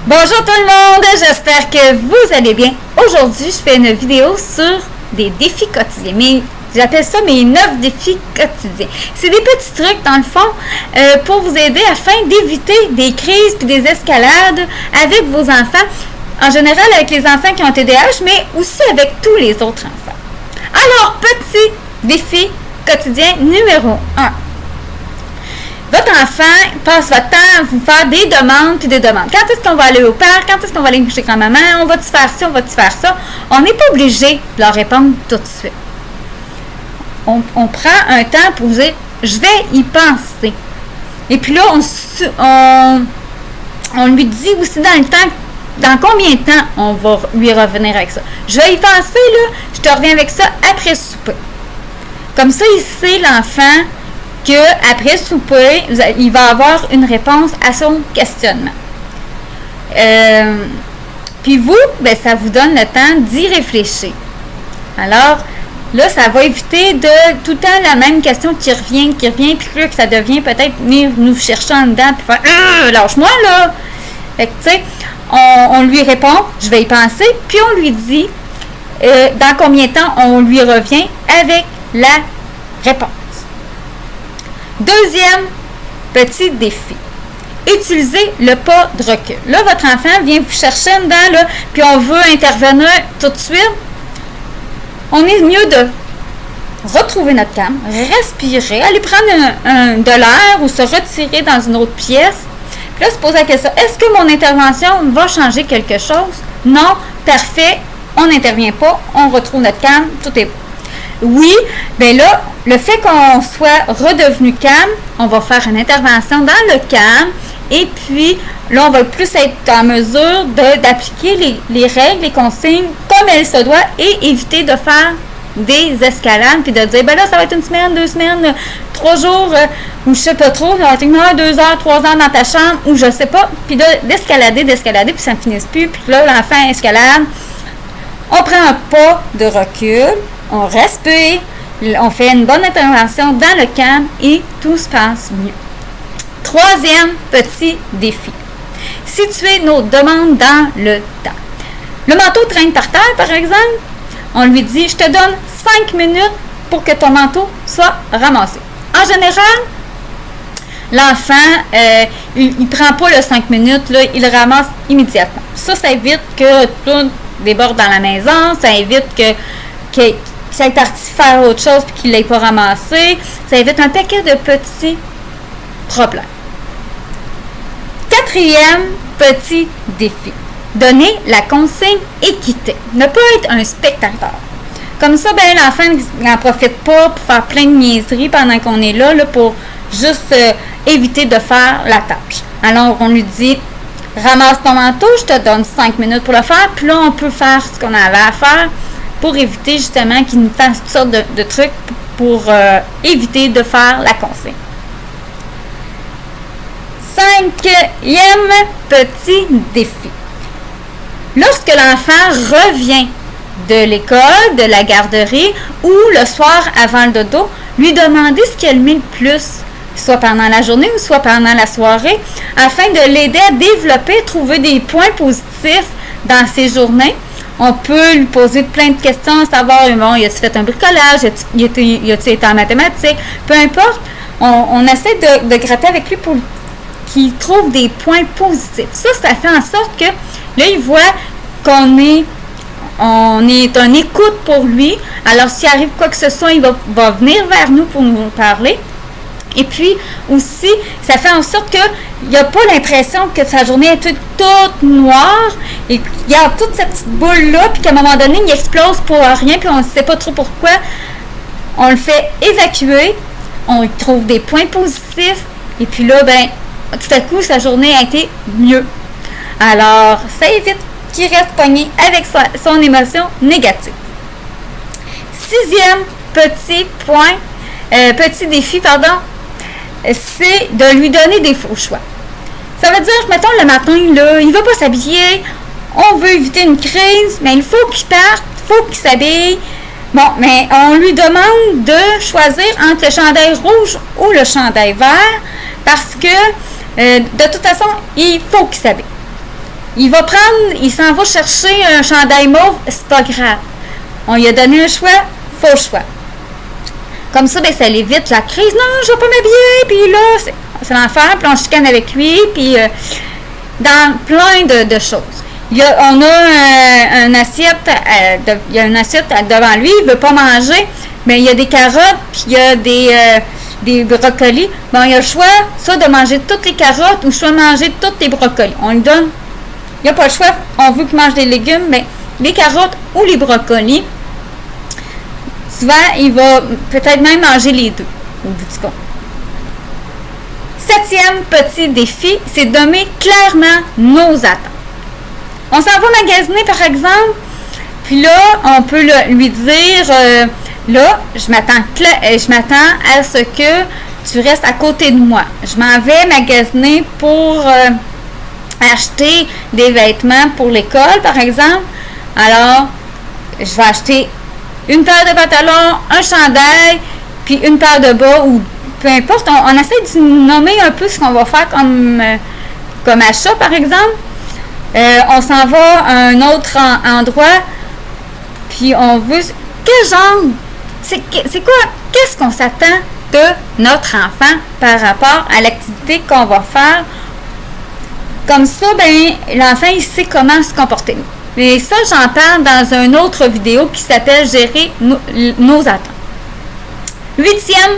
Bonjour tout le monde, j'espère que vous allez bien. Aujourd'hui, je fais une vidéo sur des défis quotidiens. J'appelle ça mes 9 défis quotidiens. C'est des petits trucs, dans le fond, pour vous aider afin d'éviter des crises et des escalades avec vos enfants. En général, avec les enfants qui ont TDAH, mais aussi avec tous les autres enfants. Alors, petit défi quotidien numéro 1. Votre enfant passe votre temps à vous faire des demandes puis des demandes. Quand est-ce qu'on va aller au parc? Quand est-ce qu'on va aller chez grand-maman? On va-tu faire ça? On va-tu faire ça? On n'est pas obligé de leur répondre tout de suite. On prend un temps pour vous dire, je vais y penser. Et puis là, on lui dit aussi dans le temps, dans combien de temps on va lui revenir avec ça. Je vais y penser, là, je te reviens avec ça après souper. Comme ça, il sait, l'enfant, qu'après souper, il va avoir une réponse à son questionnement. Puis vous, ça vous donne le temps d'y réfléchir. Alors, là, ça va éviter de tout le temps la même question qui revient, puis que ça devient peut-être venir nous chercher en dedans, puis faire « lâche-moi, là! » Fait que, tu sais, on lui répond « je vais y penser », puis on lui dit dans combien de temps on lui revient avec la réponse. Deuxième petit défi. Utilisez le pas de recul. Là, votre enfant vient vous chercher dedans, là, puis on veut intervenir tout de suite. On est mieux de retrouver notre calme, respirer, aller prendre de l'air ou se retirer dans une autre pièce. Puis là, se poser la question, est-ce que mon intervention va changer quelque chose? Non, parfait, on n'intervient pas, on retrouve notre calme, tout est bon. Oui, bien là, le fait qu'on soit redevenu calme, on va faire une intervention dans le calme et puis là, on va plus être en mesure d'appliquer les règles, les consignes comme elles se doivent et éviter de faire des escalades puis de dire, ben là, ça va être une semaine, 2 semaines, 3 jours, ou je sais pas trop, ça va être 1 heure, 2 heures, 3 heures dans ta chambre, ou je sais pas, puis d'escalader, puis ça ne finisse plus, puis là, l'enfant escalade. On prend un pas de recul. On respire, on fait une bonne intervention dans le calme et tout se passe mieux. Troisième petit défi. Situer nos demandes dans le temps. Le manteau traîne par terre, par exemple. On lui dit, je te donne 5 minutes pour que ton manteau soit ramassé. En général, l'enfant, il ne prend pas le 5 minutes, là, il le ramasse immédiatement. Ça évite que tout déborde dans la maison, ça évite qu'il est parti faire autre chose et qu'il ne l'ait pas ramassé. Ça évite un paquet de petits problèmes. Quatrième petit défi. Donner la consigne équitée. Ne pas être un spectateur. Comme ça, l'enfant n'en profite pas pour faire plein de niaiseries pendant qu'on est là pour juste éviter de faire la tâche. Alors, on lui dit, ramasse ton manteau, je te donne 5 minutes pour le faire, puis là, on peut faire ce qu'on avait à faire pour éviter justement qu'il nous fasse toutes sortes de trucs pour éviter de faire la consigne. 5e petit défi. Lorsque l'enfant revient de l'école, de la garderie ou le soir avant le dodo, lui demander ce qu'il aime le plus, soit pendant la journée ou soit pendant la soirée, afin de l'aider à développer, trouver des points positifs dans ses journées. On peut lui poser plein de questions, savoir, bon, il a-t-il fait un bricolage, il a-t-il été en mathématiques, peu importe. On essaie de gratter avec lui pour qu'il trouve des points positifs. Ça fait en sorte que, là, il voit qu'on est un écoute pour lui. Alors, s'il arrive quoi que ce soit, il va venir vers nous pour nous parler. Et puis, aussi, ça fait en sorte qu'il n'a pas l'impression que sa journée est toute noire et qu'il y a toute cette petite boule-là, puis qu'à un moment donné, il explose pour rien, puis on ne sait pas trop pourquoi. On le fait évacuer, on y trouve des points positifs, et puis là, tout à coup, sa journée a été mieux. Alors, ça évite qu'il reste pogné avec son émotion négative. 6e petit défi, c'est de lui donner des faux choix. Ça veut dire, mettons, le matin, là, il ne va pas s'habiller, on veut éviter une crise, mais il faut qu'il parte, il faut qu'il s'habille. Bon, mais on lui demande de choisir entre le chandail rouge ou le chandail vert parce que, de toute façon, il faut qu'il s'habille. il s'en va chercher un chandail mauve, c'est pas grave. On lui a donné un choix, faux choix. Comme ça, ça évite la crise. Non, je vais pas m'habiller, puis là, c'est l'enfer, puis on chicane avec lui, puis dans plein de choses. On a une assiette, il y a une assiette devant lui, il veut pas manger, mais il y a des carottes, puis il y a des brocolis. Bon, il a le choix, soit de manger toutes les carottes ou soit de manger tous les brocolis. On lui donne, il n'y a pas le choix, on veut qu'il mange des légumes, mais les carottes ou les brocolis. Souvent, il va peut-être même manger les deux, au bout du compte. 7e petit défi, c'est de nommer clairement nos attentes. On s'en va magasiner, par exemple, puis là, on peut lui dire, là, je m'attends à ce que tu restes à côté de moi. Je m'en vais magasiner pour acheter des vêtements pour l'école, par exemple. Alors, je vais acheter une paire de pantalons, un chandail, puis une paire de bas, ou peu importe. On essaie de nommer un peu ce qu'on va faire comme achat, par exemple. On s'en va à un autre endroit, puis on veut... Quel genre... C'est quoi? Qu'est-ce qu'on s'attend de notre enfant par rapport à l'activité qu'on va faire? Comme ça, l'enfant, il sait comment se comporter. Mais ça, j'en parle dans une autre vidéo qui s'appelle « Gérer nos attentes ». Huitième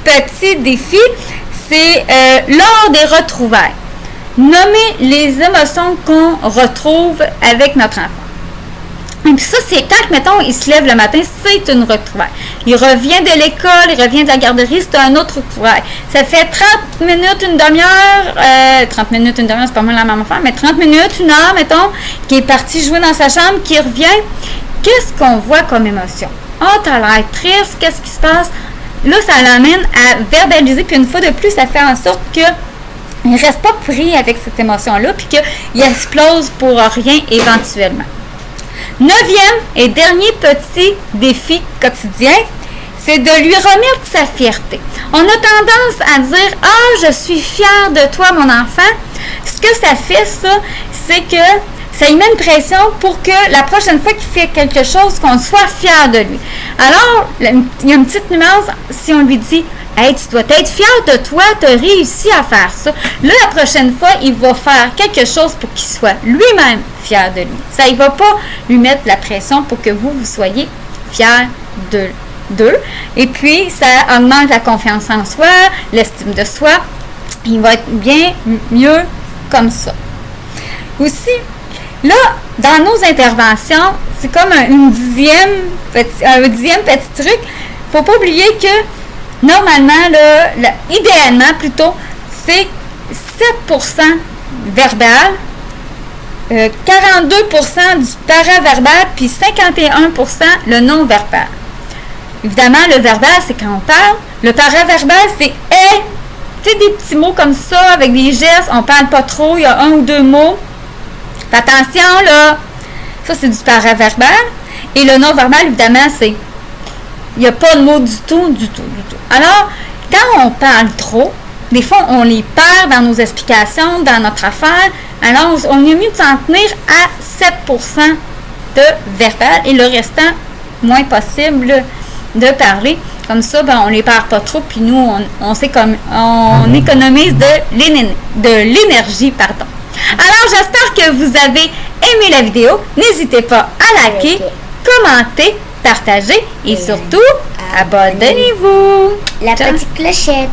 petit défi, c'est lors des retrouvailles. Nommer les émotions qu'on retrouve avec notre enfant. Et puis ça, c'est quand, mettons, il se lève le matin, c'est une retrouvaille. Il revient de l'école, il revient de la garderie, c'est un autre retrouvaille. Ça fait 30 minutes, une demi-heure, 30 minutes, une demi-heure, c'est pas mal la même affaire, mais 30 minutes, une heure, mettons, qui est parti jouer dans sa chambre, qui revient. Qu'est-ce qu'on voit comme émotion? Oh, t'as l'air triste, qu'est-ce qui se passe? Là, ça l'amène à verbaliser, puis une fois de plus, ça fait en sorte que il ne reste pas pris avec cette émotion-là, puis qu'il explose pour rien éventuellement. 9e et dernier petit défi quotidien, c'est de lui remettre sa fierté. On a tendance à dire « Ah, je suis fière de toi, mon enfant ». Ce que ça fait, ça, c'est que ça lui met une pression pour que la prochaine fois qu'il fait quelque chose, qu'on soit fier de lui. Alors, il y a une petite nuance si on lui dit « Hey, tu dois être fier de toi, tu as réussi à faire ça. » Là, la prochaine fois, il va faire quelque chose pour qu'il soit lui-même fier de lui. Ça, il ne va pas lui mettre la pression pour que vous soyez fiers d'eux. Et puis, ça augmente la confiance en soi, l'estime de soi. Il va être bien mieux comme ça. Aussi, là, dans nos interventions, c'est comme un dixième petit truc. Il ne faut pas oublier que normalement, idéalement plutôt, c'est 7% verbal, 42% du paraverbal, puis 51% le non-verbal. Évidemment, le verbal, c'est quand on parle. Le paraverbal, c'est « hey ». Tu sais, des petits mots comme ça, avec des gestes, on parle pas trop, il y a un ou deux mots. Fais attention, là. Ça, c'est du paraverbal. Et le non-verbal, évidemment, c'est... Il n'y a pas de mots du tout. Alors, quand on parle trop, des fois, on les perd dans nos explications, dans notre affaire. Alors, on est mieux de s'en tenir à 7% de verbal et le restant, moins possible de parler. Comme ça, on ne les perd pas trop, puis nous, on économise de l'énergie. Alors, j'espère que vous avez aimé la vidéo. N'hésitez pas à liker, commenter, partager et surtout, abonnez-vous. La petite clochette.